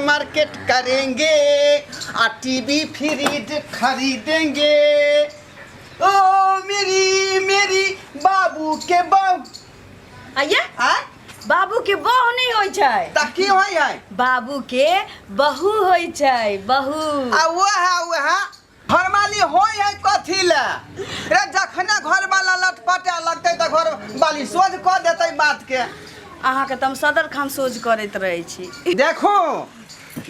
Market करेंगे और TV fridge खरीदेंगे। ओ मेरी मेरी बाबू के बहू आइए आ बाबू के बहू नहीं होय छै त की होय है बाबू के बहू होय छै बहू आ वह घरवाली होय है कथी ले रे जखने घर वाला लटपटे लगते त घर वाली सोच क देते बात के। अहाँ के तम सदर खान सोच करैत रहे छी। देखो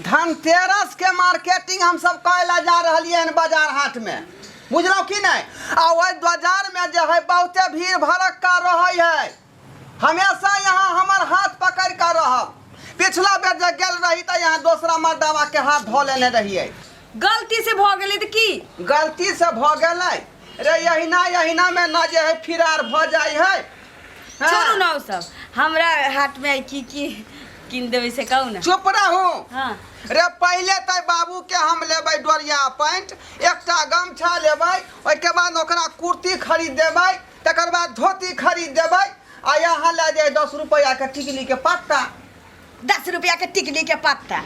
धनतेरस के मार्केटिंग हम सब कैला जा रहलिए हन बाजार हाट में बुझलो कि नहीं। आ ओइ बाजार में जे है बहुते भीड़ भड़क्का रहै है। हमेशा यहाँ हमर हाथ पकड़ कर रहब। पिछला बेर जे गेल रही त यहाँ दूसरा मर्दवा के हाथ धो लेने रहिए। गलती से भ गेलै त की गलती से भ गेलै रे यहिना में ना जे है फिरार भ जाय है। छोड़ू ना उ सब हमरा हाट में की किन देबै से कहू ना। चुप रहू। हां रे पहले त बाबू के हम लेबै डोरिया पैंट एकटा गमछा लेबै ओइ के बाद ओकरा कुर्ती खरीद देबै तकर बाद धोती खरीद देबै आ यहाँ ले जाए 10 रुपया के टिकली के पत्ता। 10 रुपया के टिकली के पत्ता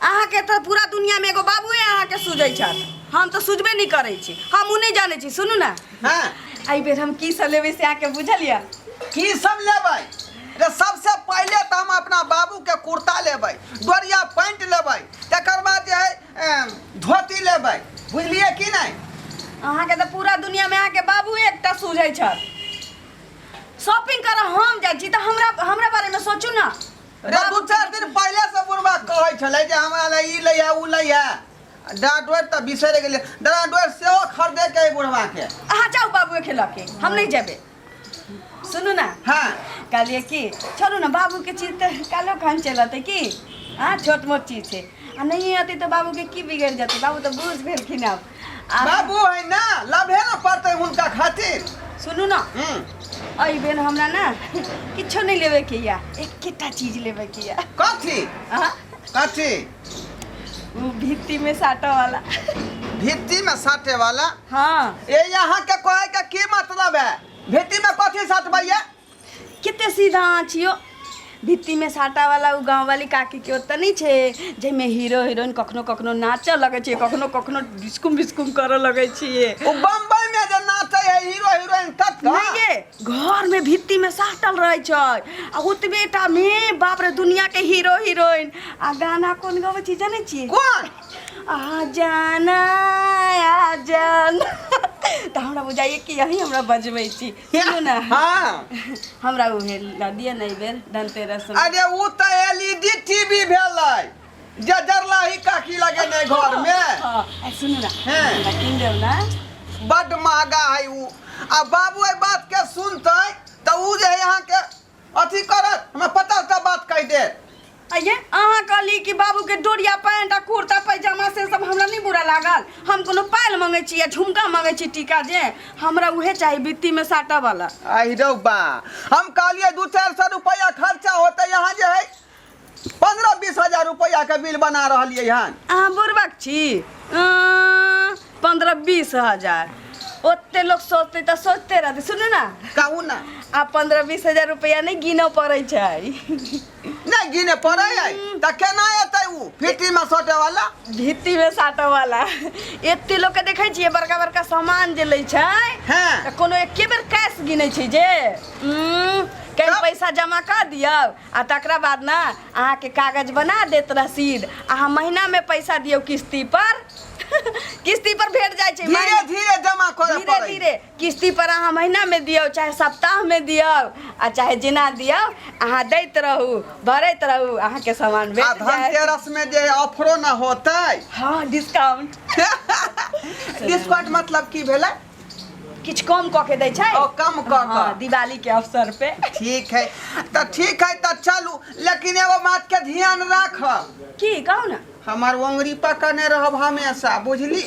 अहाँ के तो पूरा दुनिया में एगो बाबूए अहाँ के सुझै छथि। हम तो सुझबे नहीं करै छी हम उ नहीं जाने छी। सुनू ना हां आई बेर हम की सब लेबै से अहाँ के बुझलिया की सब लेबै रे। सबसे पहले तो हम अपना बाबू के कुर्ता लेबै डोरिया पैंट लेबै तकर बाद जे है धोती लेबै बुझलिए कि नहीं। अहाँ के तो पूरा दुनिया में अहाँ के बाबू एकटा सुझै छथि। शॉपिंग कर हम जाइ छी त हमरा बारे में सोचू ना। रे 2-4 दिन पहले से बुढ़वा कहै छलै जे हमरा ले ई लइया उ लइया डाडोर त बिसरे गेलै डाडोर सेहो खरीदे के बुढ़वा के। अहाँ जाओ बाबू खेला के हम नहीं जेबे। सुनू ना हां कहलिए कि छोड़ू ना बाबू के चीज त कालो खान चलते की हां छोट मोट चीज है आ नहीं आती तो बाबू के की बिगड़ जाते। बाबू तो बूझ भेलखिन अब बाबू है ना लभे ना पड़ते उनका खातिर। सुनू ना आई बेन हमरा ना किछो नहीं लेवे के या एकटा चीज लेवे के या। कथी हां कथी वो भित्ती में साटा वाला भित्ती में साटे वाला। हां ए यहाँ के कहे के की मतलब है भित्ती में कथी साटबैया। कितने सीधा छियो भित्ती में साटा वाला उ गांव वाली काकी के ओत नहीं छे जे में हीरो हीरोइन कखनो कखनो नाच लगे छे कखनो कखनो डिस्कुम करे लगे छे। ओ बम्बई में जे नाचे है हीरो हीरोइन तत नहीं गे घर में भित्ती में साटल रहे छ आ ओतबेटा में बाप रे दुनिया के हीरो हीरोइन आ गाना कोन गावे छी जाने छी कौन आ जाना त हमरा बुझाइए कि यही हमरा बजबै छी। सुनू ना हां हमरा उहे ला दिए नहीं बेर धनतेरस में। अरे उ त एलईडी टीवी भेलै जे जरलाही काकी लगे ने घर में। हां सुनू ना हैं किन देव ना बड महंगा है उ आ बाबू ए बात के सुनते त उ जे यहाँ के अथी करत हमरा पता त बात कह दे। आइए अहाँ कहली कि बाबू के डोरिया पैंट आ कुर्ता पैजामा से सब हमरा नहीं बुरा लागल। हम कोनो पायल मांगे छी या झुमका मांगे छी टीका जे हमरा उहे चाहिए भित्ती में साटा वाला। आई रो बा हम कहलिए 200-400 रुपया खर्चा होते यहाँ जे है 15-20 हजार रुपया के बिल बना रहलिए यहाँ। अहाँ बुरबक छी 15-20 हजार ओते लोग सोचते त सोचते रहते। सुनू ना कहू ना आ 15-20 हजार रुपया नहीं गिनो पड़े छै नहीं गिने पड़े है त केना एतै उ भित्ती में सटे वाला भित्ती में साटा वाला। एते लोग के देखे छिए बड़का बड़का सामान जे लै छै हैं कोनो एके बेर कैश गिनै छै जे कहीं पैसा जमा कर दियो आ तकरा बाद ना अहाँ के कागज बना देत रसीद अहाँ महीना में पैसा दियो किस्ती पर किस्ती पर भेट जाय छै धीरे धीरे जमा करे धीरे धीरे किस्ती पर अहाँ महीना में दियो चाहे सप्ताह में दियो आ चाहे जिना दियो अहाँ दैत रहू भरैत रहू अहाँ के सामान भेट जाय। धनतेरस में जे ऑफरो ना होते। हां डिस्काउंट डिस्काउंट मतलब की भेलै किछ कम क के दै छै ओ कम क के दिवाली के अवसर पे। ठीक है त चलू लेकिन एगो बात के ध्यान राख की कहू ना हमार उंगली पकड़ने रहब हमेशा बुझली।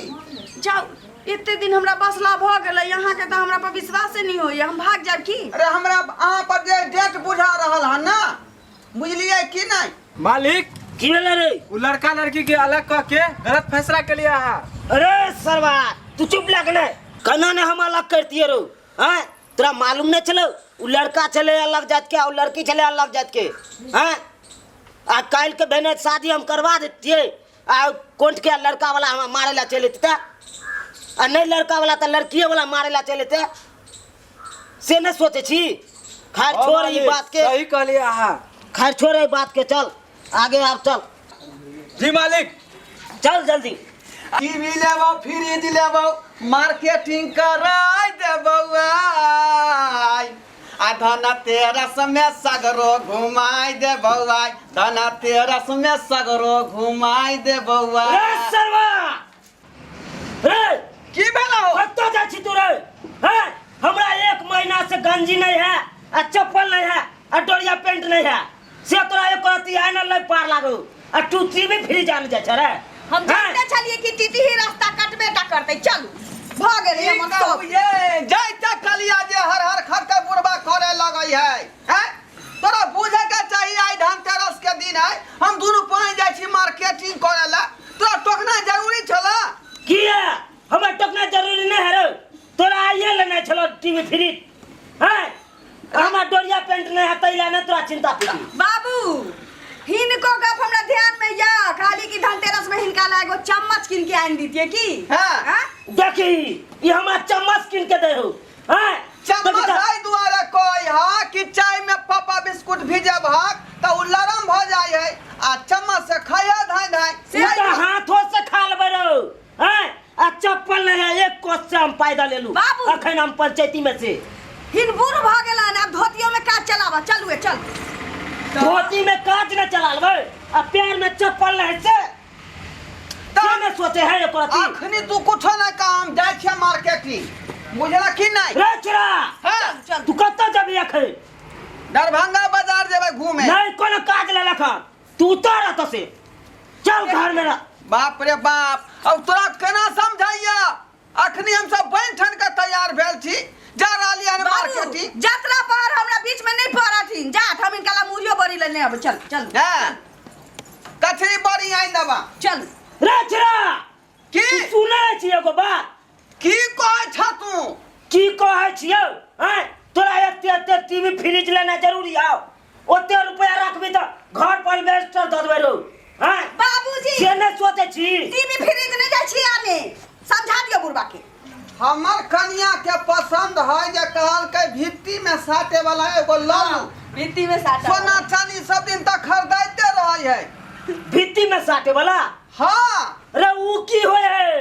जाओ इतने दिन हमरा बसला भ गेलै यहाँ के त हमरा पर विश्वास नहीं होइए हम भाग जाब की। अरे हमरा अहाँ पर जे डेट बुझा रहल है ना बुझलिए कि नहीं। मालिक की भेलै रे वो लड़का लड़की के अलग कह के गलत फैसला के लिया है। अरे सरवा तू चुप लग ने कना ने हम अलग करतिए रो हैं तोरा मालूम नहीं चलो वो लड़का चले अलग जात के और लड़की चले अलग जात के हैं आ काल के बहने शादी हम करवा देतिए आ कोंट के लड़का वाला हम मारे ला चले थे आ नहीं लड़का वाला तो लड़की वाला मारे ला चले थे से न सोचे छी। खैर छोड़ ई बात के, सही कहलिए अहाँ। खैर छोड़ ई बात के, चल आगे आप चल। जी मालिक। चल जल्दी। टीवी लेबो, फ्रिज लेबो, मार्केटिंग कराई देबो आ धनतेरस में सगरो घुमाई देबो धनतेरस में सगरो घुमाई देबो। रे सरवा रे की भेलो? कत्तो जा छी तू रे? हैं हमरा 1 महीना से गंजी नहीं है आ चप्पल नहीं है आ डोरिया पेंट नहीं है से तोरा एक रति आना ले पार लागो आ तू टीवी फ्री जान जा छ रे। हम जानते छलिए कि टीटी ही रास्ता कटबे टा करते। चल भाग रे हम सब। ये जैता कलिया जे हर हर खरके बुरबा करे लगई है हैं? तोरा बुझे के चाहिए आई धनतेरस के दिन है हम दोनों पाई जाय छी मार्केटिंग करे ला। तोरा टोकना जरूरी छला? किया हमरा टोकना जरूरी नहीं है रे? तोरा आइए लेना छलो टीवी फ्री हैं? हमरा डोरिया पेंट नहीं है तैला ने तोरा चिंता फिरी। बाबू हिनको गप हमरा ध्यान में या खाली की धनतेरस में हिनका ला एगो चम्मच किन के आन दीतिए की? हां देखी ये हमरा चम्मच किन के दे हो हैं? चम्मच आई दुआरे कोई हा कि चाय में पापा बिस्कुट भिजे भाग त उ लरम भ जाय है आ चम्मच से खाया धाय धाय से तो हाथों से खा लेबे रो हैं? आ चप्पल नहीं है एक कोस से हम पैदा ले लू बाबू। अखन हम पंचायती में से हिन बूढ़ भ गेला ना धोतियों में काज चलावा। चलुए चल। धोती में काज न चला लेबे आ पैर में चप्पल नहीं से क्या में सोचे है एक रति? अखनी तू कुछो न काम जाय छ मार्केटिंग बुझला कि नहीं? रे चिरा हां चल तू कत्ता जबी अखे? दरभंगा बाजार जेबे घूमे। नहीं कोनो काज ले लखा तू उतर त से चल घर में रह। बाप रे बाप अब तोरा केना समझाइया? अखनी हम सब बैठन के तैयार भेल छी जा रहली हन मार्केटिंग। यात्रा पर हमरा बीच में नहीं पड़थिन जात हम इनका ला मुरियो बड़ी लेने अब। चल चल हां कचरी बड़ी आई दबा। चल रे चिरा की तू सुने छी एगो बात? की कहै छ तू? की कहै छियो हैं? तोरा एते टीवी फ्रिज लेना जरूरी है? ओते रुपया रखबी त घर पर इन्वेस्टर द देबे रो हैं? बाबूजी से न सोचे छी टीवी फ्रिज नहीं जा छी आने समझा दियो बुढ़बा के। हमर कन्या के पसंद है जे कहल के भित्ती में साटे वाला एगो लालू भित्ती में साटा सोना चांदी सब दिन तक खरीदते रही है। भित्ती में साटे वाला? हां रे ऊ की होय है?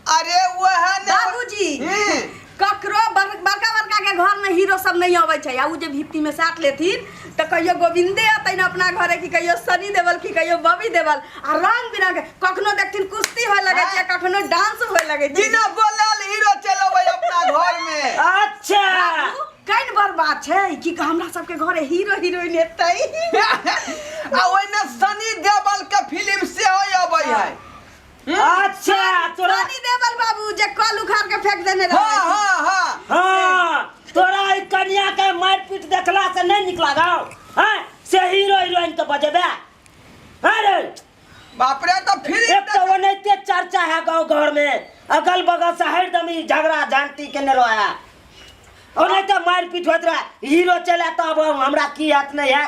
अरे वो है ने बाबूजी ककरो बड़का बड़का के घर में हीरो सब नहीं आवे छै आ उ जे भित्ती में साट लेथिन त कहियो गोविंदे अतैन अपना घरे की कहियो सनी देवल की कहियो बबी देवल आ रंग बिरंग कखनो देखथिन कुश्ती होय लगे छै कखनो डांस होय लगे छै। बिना बोलल हीरो चलबै अपना घर में। अच्छा कइन बर्बाद छै कि हमरा सब के घरे हीरो हीरोइन एतै आ ओइ में सनी देवल के फिल्म से होय अबै है। अच्छा तोरा सनी देवल बाबू जे कल उखाड़ के फेंक देने रहे। हां हां हां हां तोरा ई कन्या के मारपीट देखला से नहीं निकला गाओ हैं? से हीरो हीरोइन के बजेबे अरे बाप रे तो फिर एक तो ओनैते चर्चा है गांव घर में अगल बगल से हरदम ही झगड़ा जानती के न रहा ओनैते मारपीट होत रहा हीरो चला तब हमरा की हाथ नहीं है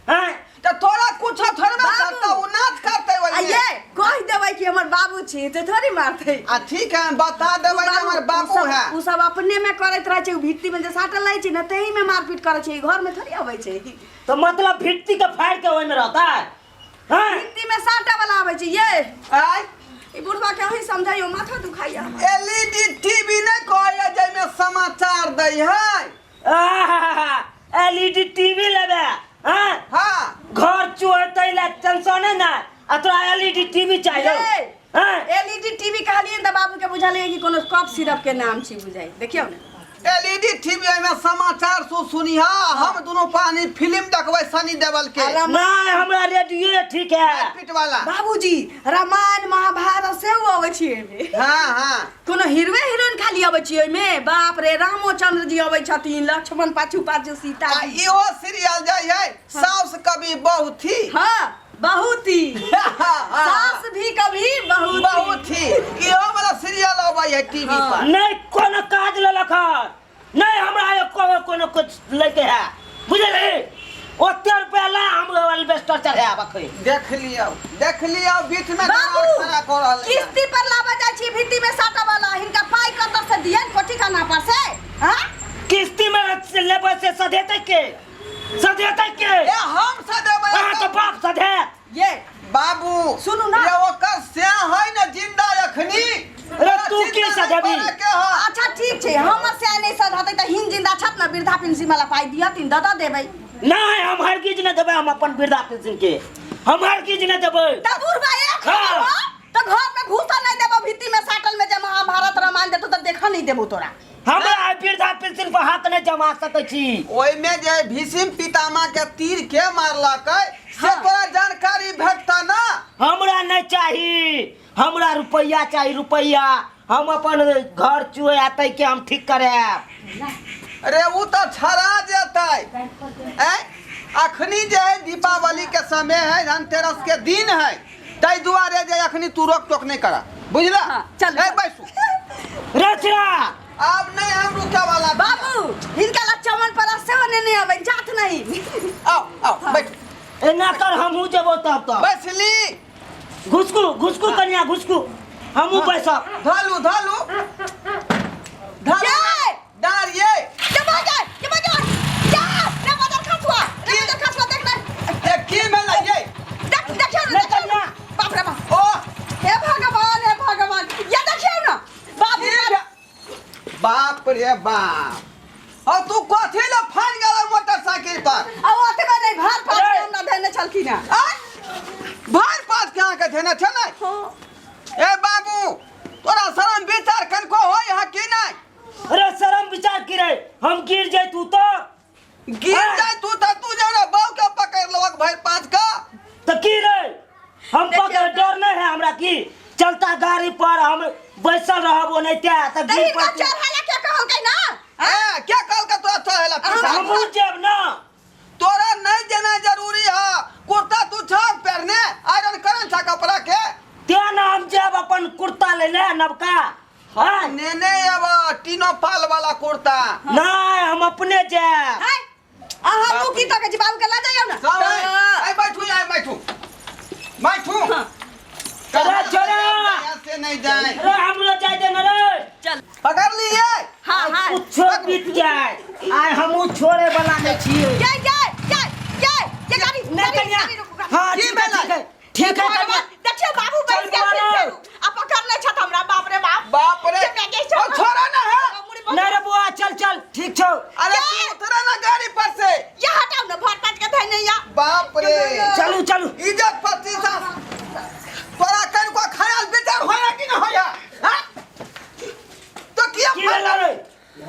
हैं? तो तोरा कुछ थोड़ा करता उ नाच करते वही ये कह देबै कि हमर बाबू छी त थोड़ी मारते। आ ठीक है बता देबै कि हमर बाबू है। उ सब अपने में करैत रहे छै भित्ती में जे साटल रहै छै न तही में मारपीट करै छै घर में थोड़ी आबै छै। तो मतलब भित्ती के फाड़ के ओइ में रहता है हैं? भित्ती में साटा वाला आबै छै ये आय ई बुढ़वा के अही समझाइयो माथा दुखाइया। एलईडी टीवी नहीं कहै जे में समाचार दै है। एलईडी टीवी लेबे हैं? हां घर चोरतै ला टेंशन है ना आ तोरा एलईडी टीवी चाहिए हैं? एलईडी टीवी कहलिए त बाबू के बुझाले कि कोनो कप सिरप के नाम छी बुझाई देखियो न एलईडी टीवी में समाचार सुनिया हम दोनों पानी फिल्म देखबै सनी देवल के नहीं हमरा रेडियो ठीक है पिट वाला। बाबूजी रामायण महाभारत से आबै छी एमे। हां हां कोनो हीरो हीरोइन खाली आबै छी ओइ में बाप रे रामचंद्र जी आबै छथिन लक्ष्मण पाछू पाछू सीता आ इहो सीरियल जाय है सास कभी बहू थी। हां बहुत ही सास भी कभी बहुत ही इहो वाला सीरियल आबै है टीवी पर। नहीं कोनो काज ले लखा नहीं हमरा कोनो कुछ लेके है बुझले ओते रुपया ला हम एल्वेस्टर चढ़े बखे देख लियो बीच में बाबू दिमाग खड़ा कर रहल है। किस्ती पर लावे जाय छी भित्ती में साटा वाला हिनका पाई कत से दियन कोठी खाना पर से हां किस्ती में लेबे से सधेते के ए हम सदेबै हां तो बाप सधे ये बाबू सुनू ना। ये ओकर से है न जिंदा अखनी। अरे तू की सदेबी अच्छा ठीक छै हमर से नहीं सधते त हिन जिंदा छत ना वृद्धा पेंशन वाला पाई दिया तीन दादा देबै नहीं हम हरगिज न देबे हम अपन वृद्धा पेंशन के हम हरगिज न देबे त बुढ़बा एक हाँ। तो घर में घुसा नहीं देबो भित्ती में साटल में जे महाभारत रामायण देतो त देखा नहीं देबो तोरा हमरा वृद्धा पेंशन पर हाथ नहीं जमा सकै छी ओइ में जे भीष्म पितामह के तीर के मारलकै से हाँ। तोरा जानकारी भेटता ना। हमरा नहीं चाहिए हमरा रुपया चाहिए रुपया हम अपन घर चुए आते के हम ठीक कराब अरे वो तो छड़ा जेतै ए अखनी जे है दीपावली के समय है धनतेरस के दिन है तै दुआरे जे अखनी तू रोक टोक नहीं करा बुझला। हाँ, चल। ए बैसू रचना अब नहीं हम रुके वाला बाबू हिनका ला चमन पर से नहीं आवे जात नहीं आओ बैठ एना कर हमहू जेबो तब तो बैसली घुसकू कन्या घुसकू हमहू बैसब धालू जय! डार ये के बजा जा रे मदर खसुआ देख ले ये की में लगे देखियो ले कन्या बाप रे बाप ओ हे भगवान ये देखियो ना बाप रे बाप और तू कथी ला फान गेला मोटरसाइकिल पर आ ओते में नहीं भार पास के हमरा देने चलखी ना भार पास कहाँ के थे ना छे ना। ए बाबू तोरा शरम विचार कनको होय है कि नहीं। अरे शर्म विचार की रे हम गिर जाए तू तो गिर जाए तू जरा बाऊ के पकड़ लवक भाई पांच का तो की रे हम पकड़ डर नहीं है हमरा की चलता गाड़ी पर हम बैसल रहबो नहीं त गिर दही का पड़ती चढ़ाला क्या कहल के ना ए क्या कल का तोरा चहेला हमहू जेब ना तोरा नहीं देना जरूरी है कुर्ता तू छाप पहनने आयरन करन छा कपड़ा के त्या ना हम जेब अपन कुर्ता लेने नवका हाँ नेने अब तीनों पाल वाला कुर्ता नहीं हम अपने जेब है आ हम की तक बाबू के ला जाइयो ना सब आई बैठू चला चला ऐसे नहीं जाए अरे हमरो जाए दे ना रे चल पकड़ लिए हां हां कुछो बीत जाए आय हमहू छोड़े वाला नहीं छिए ये गाड़ी नहीं कन्या हाँ की ठीक है बेला? ठीक है कन्या देखियो बाबू बैठ चल के मारो। आ पकड़ ले छत हमरा बाप रे बाप रे ओ छोरा ना है नहीं रे बुआ चल ठीक छो अरे तू उतरा ना गाड़ी पर से ये हटाओ ना भर पाँच के धैने या बाप रे चलू इज्जत प्रतिशत तोरा कन को ख्याल विचार होया कि न होया हां तो किया की भेला रे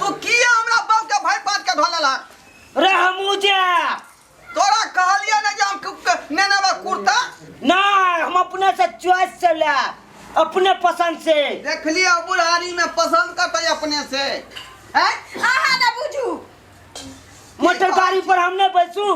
तू किया हमरा बाप के भाई पांच के ढोलला रे हमहू जेब तोरा कहलिया ना जे हम नेनवा कुर्ता नहीं हम अपने से चॉइस से ले अपने पसंद से देख लिया बुढ़ारी में पसंद करते अपने से हैं आहा ना बुझू मोटर गाड़ी पर हम नहीं बैसू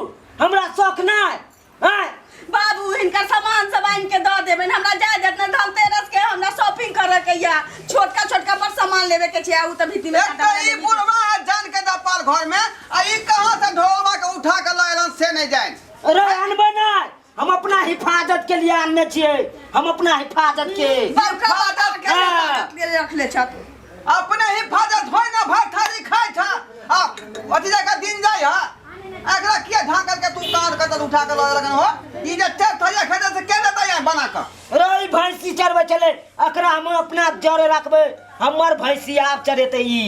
हमरा शौक नहीं हैं बाबू इनका सामान सब आइन के दे देबे हमरा जाय जितना धनतेरस के हमरा शॉपिंग करे के या छोटका पर सामान लेवे के छै उ त भीती में एक तो ई बुढ़वा जान के दपाल घर में आ ई कहां से ढोलवा के उठा के लायलन से नहीं जाए अरे अनबे नहीं हम अपना हिफाजत के लिए आने छिए हम अपना हिफाजत के बड़का बाजार के हाँ। रख ले छत अपने हिफाजत होय ना भाई थारी खाय था आ अति जगह दिन जाय हा एकरा किया ढाकल के तू कान के उठा के लाय लगन हो ई जे ते थरिया खेदे से के देता है बना के अरे ई भैंसी चरबे चले अकरा हम अपना जरे रखबे हमर भैंसी आप चरेते ई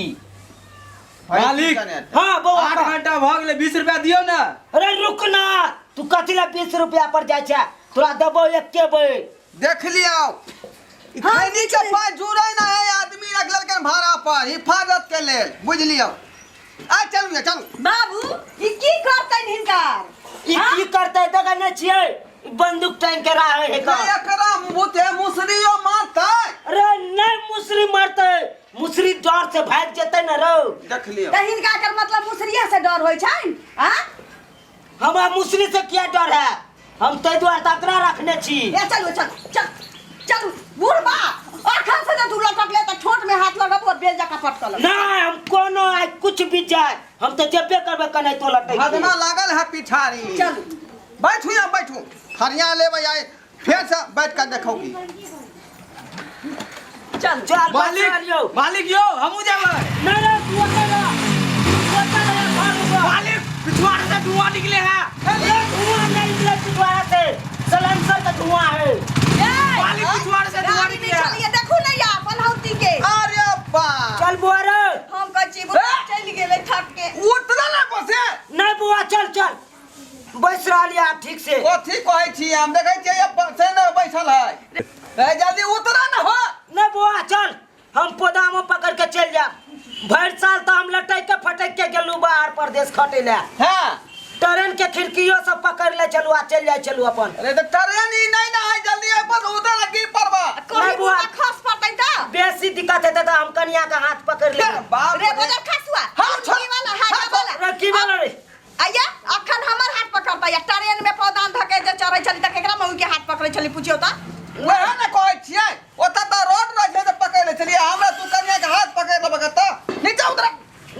मालिक हां बो 8 घंटा भ गेले 20 रुपया दियो ना अरे रुक ना तू कथी ला 20 रुपया पर जाय छै तोरा देबो एके बे देख लियो खैनी के पास जुड़े ना है आदमी रख ललकन भाड़ा पर हिफाजत के लेल बुझ लियो आ चलू बाबू ई की करतै हिनकर ई की करते देखा नहीं छिए ई बंदूक टांग के रहा है का एकरा मुते मुसरियो मारतै अरे नहीं मुसरी मारते मुसरी डर से भाग जेते न रो देख लियो त हिनका कर मतलब मुसरिया से डर होय छै हां हमरा मुसरी से क्या डर है हम तै द्वार तकरा रखने छी ए चल बुढ़बा अखन से तू लटक ले त ठोट में हाथ लगाबो बेल जका पटकल नहीं हम कोनो आज कुछ भी जाए हम तो जब्बे करबे कनै तो लटै भगना लागल है पिछारी चल बैठू यहाँ बैठू हरिया ले आए फिर से बैठ कर देखोगी। चल चल मालिक मालिक यो हमू जावे। नहीं रे तू अकेला मालिक पिछवाड़े से धुआं निकले है। धुआं नहीं निकले पिछवाड़े से, सलेंसर का धुआं है। मालिक पिछवाड़े से धुआं निकले है। चलिए देखो नहीं अपन हौती के अरे बा चल बुआ रे। हम कच्ची बुआ चल गेले थक के। उतना ना बसे नहीं बुआ चल चल बैस रहा ठीक से। ओ ठीक कहै छी हम देखै छियै अब से न बैठल है। ए जल्दी उतरा ना हो। नहीं बुआ चल हम पोदामो पकड़ के चल जा। भर साल तो हम लटक के फटक के गेलू बाहर प्रदेश खटे ले। हां ट्रेन के खिड़कियों सब पकड़ ले चलू आ चल जाए चलू अपन। अरे तो ट्रेन ही नहीं ना है जल्दी अपन उधर लगी परवा। कोई बुआ खस पड़तै त बेसी दिक्कत है तो हम कन्या का हाथ पकड़ ले। बाप रे बदर खसुआ हां छोड़ वाला हाथ वाला रे की वाला रे आया अखन हमर हाथ पकड़ता या ट्रेन में पौधान धके जे चढ़ै छली त केकरा मऊ के हाथ पकड़ै छली पूछियो त। वह ना कहै छियै ओता त रोड न छै त पकड़ ले चलिए हमरा तू कन्या के हाथ पकड़ ले बगत नीचे उतरा।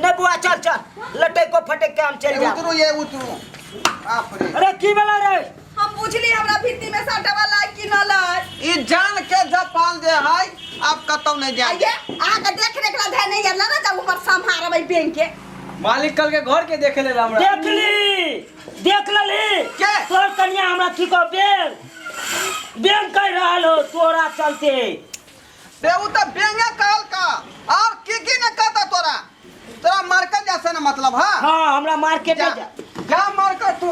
नहीं बुआ चल चल लटक को फटक के हम चल जा। उतरू ये उतरू बाप रे। अरे की वाला रे हम पूछली हमरा भित्ती में साटा वाला कि न लै ई जान के जपाल जे है अब कतौ नहीं जाए। आया आ के देख रेख ला धै नहीं गेला ना जब ऊपर संभारबै बैंक के। मालिक कल के घर के देखे ले हमरा। देख ली के तोर कन्या हमरा की को बैंक कह रहल हो तोरा चलते। रे उ त बेंगे कहल का और की न कहता तोरा तोरा मार्केट जैसे ना मतलब हां हाँ हमरा मार्केट जा जा। जा मार्केट तू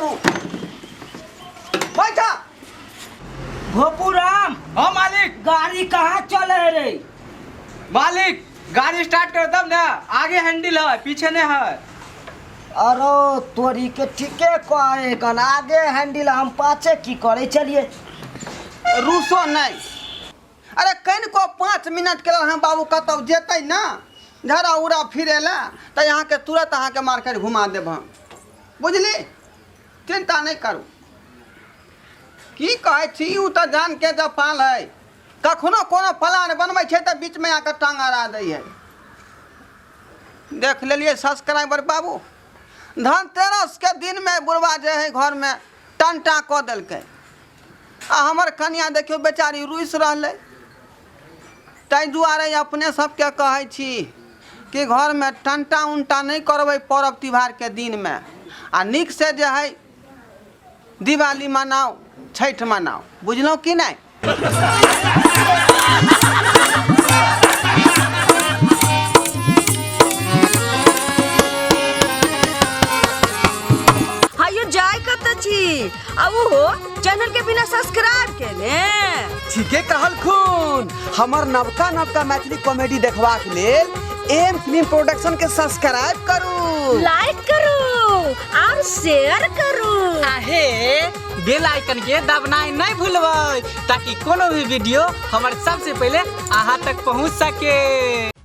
बैठा। भोपूराम हां मालिक। गाड़ी कहाँ चले है रे। मालिक गाड़ी स्टार्ट कर तब ना आगे हैंडल है पीछे नहीं है। अरे तोरी के ठीके कहे कन आगे हैंडल हम पाछे की करे चलिए। रूसो नहीं। अरे कहीं को 5 मिनट के लिए हम बाबू कतौ जेतै ना झरा उड़ा फिरे ला तो यहाँ के तुरंत अहाँ के मार्केट घुमा देब हम बुझली चिंता नहीं करू। की कहै छी उ त जान के जपाल है कखनो कोनो प्लान बनबै छै त बीच में आकर टांग अड़ा दै है। देख लेलिए सब्सक्राइबर बाबू धनतेरस के दिन में बुढ़वा जे है घर में टंटा क देलकै आ हमर कन्या देखियो बेचारी रुइस रहलै। ताहि दुआरे अपने सबके कहै छी कि घर में टंटा उंटा नहीं करबै पर्व त्योहार के दिन में आ निक से जे है दिवाली मनाओ छठ मनाओ बुझलौ कि नहीं। हायो जाय कत छी अब हो चैनल के बिना सब्सक्राइब के ने। ठीके कहल खून हमर नवका नवका मैथिली कॉमेडी देखबाक लेल एम फिल्म प्रोडक्शन के सब्सक्राइब करू लाइक करू और शेयर करू आहे बेल आइकन के दबनाई नहीं भूलबै ताकि कोनो भी वीडियो हमारे सबसे पहले अहाँ तक पहुंच सके।